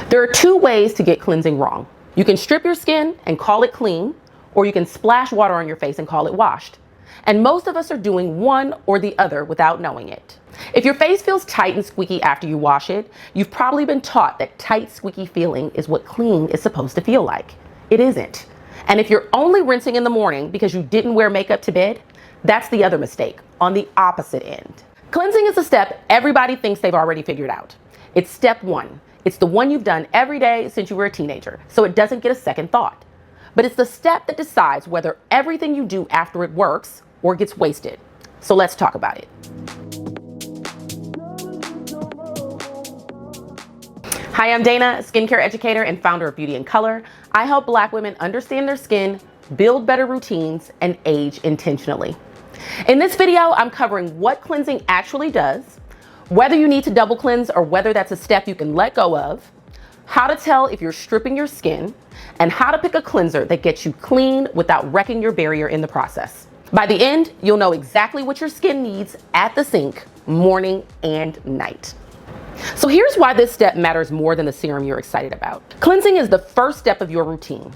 There are two ways to get cleansing wrong. You can strip your skin and call it clean, or you can splash water on your face and call it washed. And most of us are doing one or the other without knowing it. If your face feels tight and squeaky after you wash it, you've probably been taught that tight, squeaky feeling is what clean is supposed to feel like. It isn't. And if you're only rinsing in the morning because you didn't wear makeup to bed, that's the other mistake, on the opposite end. Cleansing is a step everybody thinks they've already figured out. It's step one. It's the one you've done every day since you were a teenager, so it doesn't get a second thought. But it's the step that decides whether everything you do after it works or gets wasted. So let's talk about it. Hi, I'm Dana, skincare educator and founder of Beauty in Color. I help Black women understand their skin, build better routines, and age intentionally. In this video, I'm covering what cleansing actually does, whether you need to double cleanse or whether that's a step you can let go of, how to tell if you're stripping your skin, and how to pick a cleanser that gets you clean without wrecking your barrier in the process. By the end, you'll know exactly what your skin needs at the sink, morning and night. So here's why this step matters more than the serum you're excited about. Cleansing is the first step of your routine.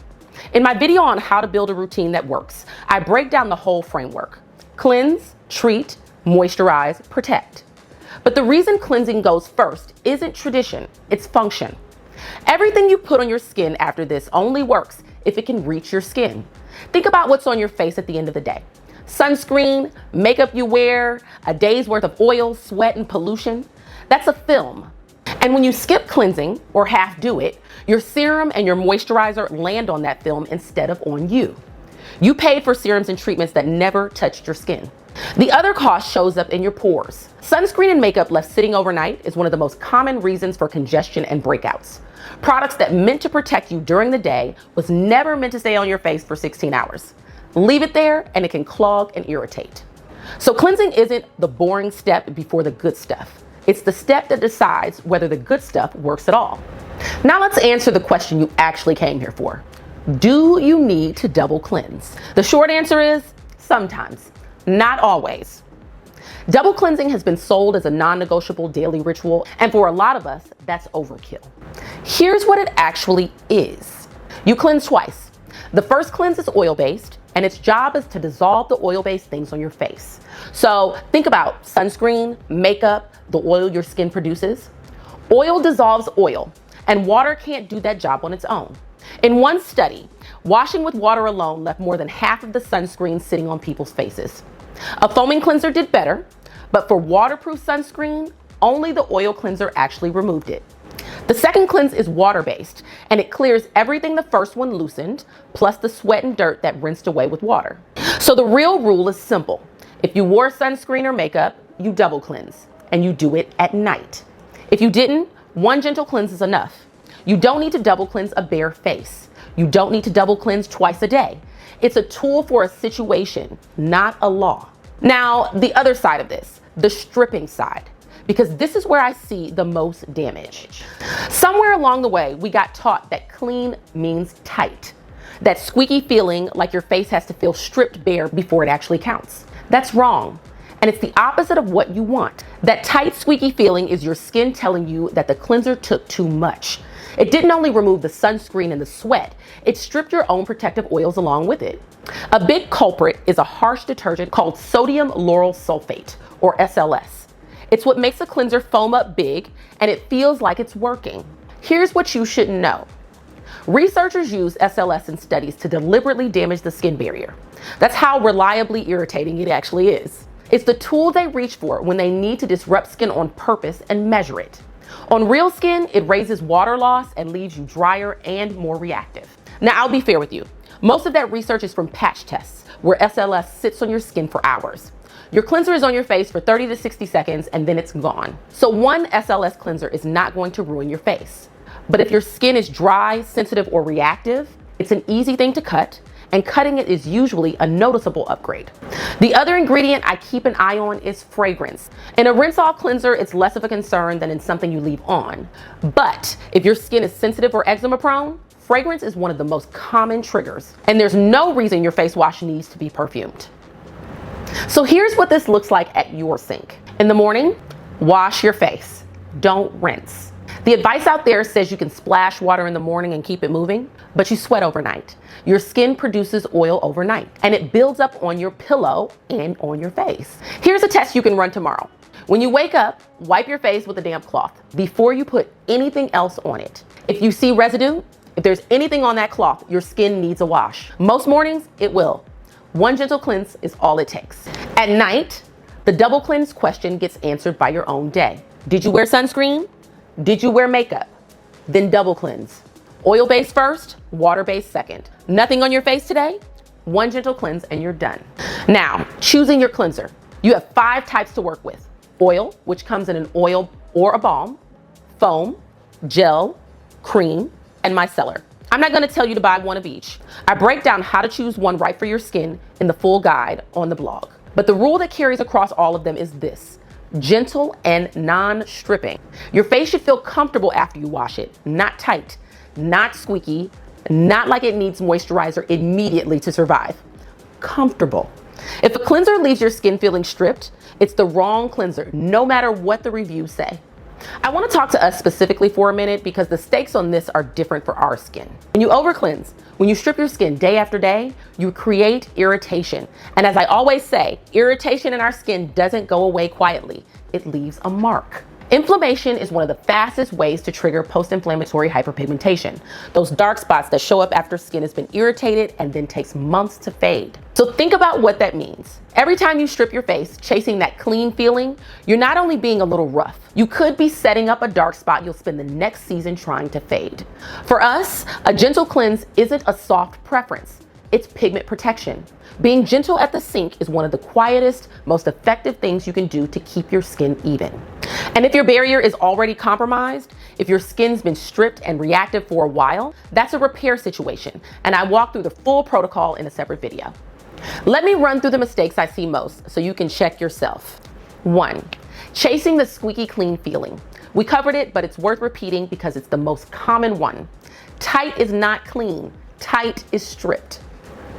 In my video on how to build a routine that works, I break down the whole framework. Cleanse, treat, moisturize, protect. But the reason cleansing goes first isn't tradition, it's function. Everything you put on your skin after this only works if it can reach your skin. Think about what's on your face at the end of the day. Sunscreen, makeup you wear, a day's worth of oil, sweat, and pollution. That's a film. And when you skip cleansing or half do it, your serum and your moisturizer land on that film instead of on you. You paid for serums and treatments that never touched your skin. The other cost shows up in your pores. Sunscreen and makeup left sitting overnight is one of the most common reasons for congestion and breakouts. Products that meant to protect you during the day was never meant to stay on your face for 16 hours. Leave it there and it can clog and irritate. So cleansing isn't the boring step before the good stuff. It's the step that decides whether the good stuff works at all. Now let's answer the question you actually came here for. Do you need to double cleanse? The short answer is sometimes, not always. Double cleansing has been sold as a non-negotiable daily ritual, and for a lot of us, that's overkill. Here's what it actually is. You cleanse twice. The first cleanse is oil-based, and its job is to dissolve the oil-based things on your face. So think about sunscreen, makeup, the oil your skin produces. Oil dissolves oil, and water can't do that job on its own. In one study, washing with water alone left more than half of the sunscreen sitting on people's faces. A foaming cleanser did better, but for waterproof sunscreen, only the oil cleanser actually removed it. The second cleanse is water-based, and it clears everything the first one loosened, plus the sweat and dirt that rinsed away with water. So the real rule is simple. If you wore sunscreen or makeup, you double cleanse, and you do it at night. If you didn't, one gentle cleanse is enough. You don't need to double cleanse a bare face. You don't need to double cleanse twice a day. It's a tool for a situation, not a law. Now, the other side of this, the stripping side, because this is where I see the most damage. Somewhere along the way, we got taught that clean means tight. That squeaky feeling like your face has to feel stripped bare before it actually counts. That's wrong. And it's the opposite of what you want. That tight, squeaky feeling is your skin telling you that the cleanser took too much. It didn't only remove the sunscreen and the sweat, it stripped your own protective oils along with it. A big culprit is a harsh detergent called sodium lauryl sulfate, or SLS. It's what makes a cleanser foam up big, and it feels like it's working. Here's what you shouldn't know. Researchers use SLS in studies to deliberately damage the skin barrier. That's how reliably irritating it actually is. It's the tool they reach for when they need to disrupt skin on purpose and measure it. On real skin, it raises water loss and leaves you drier and more reactive. Now, I'll be fair with you. Most of that research is from patch tests, where SLS sits on your skin for hours. Your cleanser is on your face for 30 to 60 seconds and then it's gone. So one SLS cleanser is not going to ruin your face. But if your skin is dry, sensitive, or reactive, it's an easy thing to cut, and cutting it is usually a noticeable upgrade. The other ingredient I keep an eye on is fragrance. In a rinse-off cleanser, it's less of a concern than in something you leave on. But if your skin is sensitive or eczema prone, fragrance is one of the most common triggers, and there's no reason your face wash needs to be perfumed. So here's what this looks like at your sink. In the morning, wash your face. Don't rinse. The advice out there says you can splash water in the morning and keep it moving, but you sweat overnight. Your skin produces oil overnight, and it builds up on your pillow and on your face. Here's a test you can run tomorrow. When you wake up, wipe your face with a damp cloth before you put anything else on it. If you see residue, if there's anything on that cloth, your skin needs a wash. Most mornings, it will. One gentle cleanse is all it takes. At night, the double cleanse question gets answered by your own day. Did you wear sunscreen? Did you wear makeup? Then double cleanse. Oil-based first, water-based second. Nothing on your face today? One gentle cleanse and you're done. Now, choosing your cleanser. You have 5 types to work with. Oil, which comes in an oil or a balm, foam, gel, cream, and micellar. I'm not gonna tell you to buy one of each. I break down how to choose one right for your skin in the full guide on the blog. But the rule that carries across all of them is this: gentle and non-stripping. Your face should feel comfortable after you wash it, not tight, not squeaky, not like it needs moisturizer immediately to survive. Comfortable. If a cleanser leaves your skin feeling stripped, it's the wrong cleanser, no matter what the reviews say. I want to talk to us specifically for a minute because the stakes on this are different for our skin. When you over cleanse, when you strip your skin day after day, you create irritation. And as I always say, irritation in our skin doesn't go away quietly. It leaves a mark. Inflammation is one of the fastest ways to trigger post-inflammatory hyperpigmentation. Those dark spots that show up after skin has been irritated and then takes months to fade. So think about what that means. Every time you strip your face, chasing that clean feeling, you're not only being a little rough, you could be setting up a dark spot you'll spend the next season trying to fade. For us, a gentle cleanse isn't a soft preference. It's pigment protection. Being gentle at the sink is one of the quietest, most effective things you can do to keep your skin even. And if your barrier is already compromised, if your skin's been stripped and reactive for a while, that's a repair situation, and I walk through the full protocol in a separate video. Let me run through the mistakes I see most so you can check yourself. 1. Chasing the squeaky clean feeling. We covered it, but it's worth repeating because it's the most common one. Tight is not clean. Tight is stripped.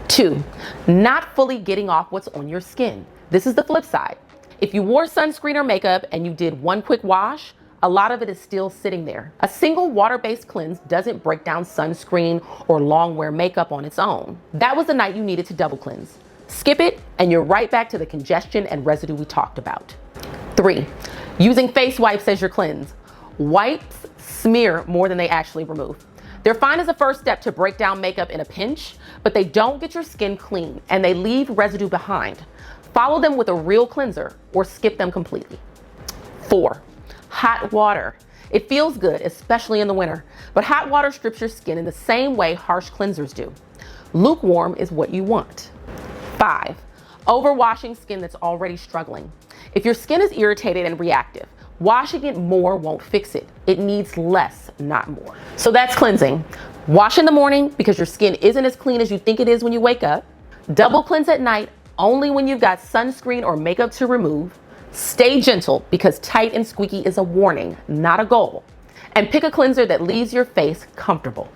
2. Not fully getting off what's on your skin. This is the flip side. If you wore sunscreen or makeup and you did one quick wash, a lot of it is still sitting there. A single water-based cleanse doesn't break down sunscreen or long wear makeup on its own. That was the night you needed to double cleanse. Skip it and you're right back to the congestion and residue we talked about. 3. Using face wipes as your cleanse. Wipes smear more than they actually remove. They're fine as a first step to break down makeup in a pinch, but they don't get your skin clean and they leave residue behind. Follow them with a real cleanser or skip them completely. 4. Hot water. It feels good, especially in the winter, but hot water strips your skin in the same way harsh cleansers do. Lukewarm is what you want. 5. Overwashing skin that's already struggling. If your skin is irritated and reactive, washing it more won't fix it. It needs less, not more. So that's cleansing. Wash in the morning because your skin isn't as clean as you think it is when you wake up. Double cleanse at night only when you've got sunscreen or makeup to remove. Stay gentle because tight and squeaky is a warning, not a goal. And pick a cleanser that leaves your face comfortable.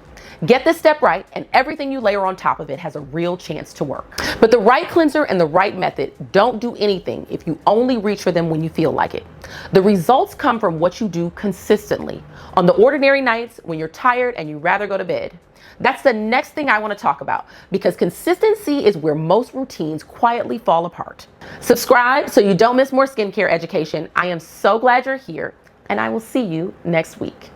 Get this step right and everything you layer on top of it has a real chance to work. But the right cleanser and the right method don't do anything if you only reach for them when you feel like it. The results come from what you do consistently on the ordinary nights when you're tired and you'd rather go to bed. That's the next thing I want to talk about because consistency is where most routines quietly fall apart. Subscribe so you don't miss more skincare education. I am so glad you're here and I will see you next week.